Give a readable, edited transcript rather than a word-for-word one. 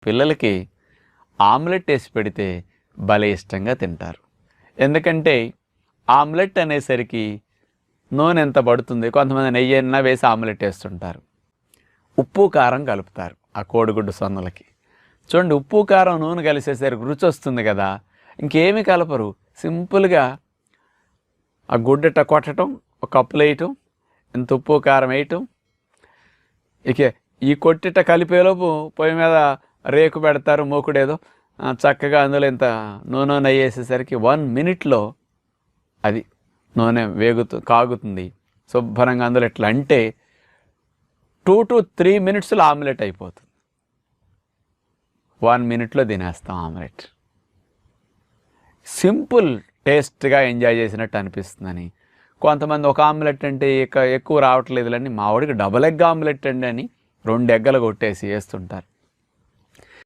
పిల్లలకి ఆమ్లెట్ వేసి పెడితే భలే ఇష్టంగా తింటారు. ఎందుకంటే ఆమ్లెట్ అనేసరికి నూనె ఎంత పడుతుంది, కొంతమంది నెయ్యి అయినా వేసి ఆమ్లెట్ వేస్తుంటారు. ఉప్పు కారం కలుపుతారు ఆ కోడిగుడ్డు సొన్నలకి. చూడండి, ఉప్పు కారం నూనె కలిసేసరికి రుచి వస్తుంది కదా. ఇంకేమీ కలపరు, సింపుల్గా ఆ గుడ్డట కొట్టడం, ఒక కప్పులు వేయటం, ఇంత ఉప్పు కారం వేయటం. ఇక ఈ కొట్టిట కలిపేలోపు పొయ్యి మీద రేకు పెడతారు, మూకుడేదో చక్కగా అందులో ఇంత నూనె నెయ్యి వేసేసరికి 1 minute అది నూనె కాగుతుంది శుభ్రంగా. అందులో ఎట్లా అంటే 2 to 3 minutes ఆమ్లెట్ అయిపోతుంది. 1 minute తినేస్తాం ఆమ్లెట్. సింపుల్, టేస్ట్గా ఎంజాయ్ చేసినట్టు అనిపిస్తుందని. కొంతమంది ఒక ఆమ్లెట్ అంటే ఎక్కువ రావట్లేదులని మా వాడికి డబుల్ ఎగ్ ఆమ్లెట్ అండి అని 2 ఎగ్గలు కొట్టేసి వేస్తుంటారు.